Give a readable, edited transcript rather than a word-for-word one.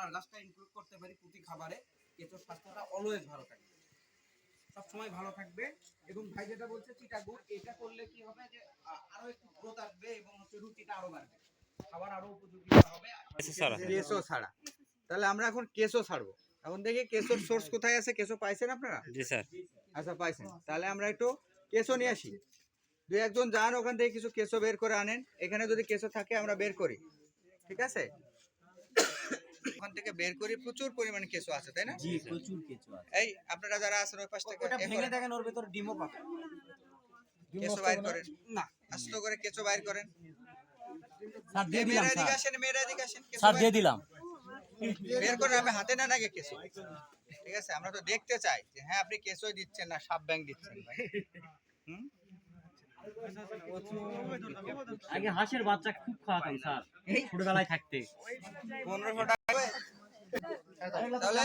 কলার গাছটা ইনক্লুড করতে পারি প্রতি খাবারে, কেঁচোর স্বাস্থ্যটা অলওয়েজ ভালো থাকবে, সবসময় ভালো থাকবে। এবং ভাই যেটা বলছে চিটাগুড়, এটা করলে কি হবে যে আরো একটু গ্রোথ আসবে এবং হচ্ছে রুচিটা আরো বাড়বে, খাবার আরো উপযোগী হবে। কেঁচো ছাড়া, তাহলে আমরা এখন কেঁচো ছাড়বো। এখন দেখি কেঁচোর সোর্স কোথায় আছে। কেঁচো পাইছেন আপনারা? জি স্যার। আচ্ছা পাইছেন, তাহলে আমরা একটু কেঁচো নিয়ে আসি। দুই একজন যান ওখান থেকে কিছু কেঁচো বের করে আনেন। এখানে যদি কেঁচো থাকে আমরা বের করি, ঠিক আছে? ওখান থেকে বের করি, প্রচুর পরিমাণে কেঁচো আছে, তাই না? জি, প্রচুর কেঁচো আছে। এই আপনারা যারা আছেন ওই পাশ থেকে ওটা ভেঙে দেখেন, ওর ভিতর ডিমও পাবেন। কেঁচো বাইর করেন, না, আস্ত করে কেঁচো বাইর করেন। স্যার দিয়ে দিলাম, মেয়েরা এদিকে স্যার। আসেন, মেয়েরা এদিকে আসেন, কেঁচো স্যার বাইর দিয়ে দিলাম। বের করে। আমি হাতে না নাকি কেঁচো, ঠিক আছে? আমরা তো দেখতে চাই যে হ্যাঁ আপনি কেঁচোই দিচ্ছেন না সাপ ব্যাং দিচ্ছেন ভাই। হুম, আগে হাঁসের বাচ্চা খুব খাওয়াতাম স্যার, ছোটবেলায় থাকতে। 1500 টাকা তাহলে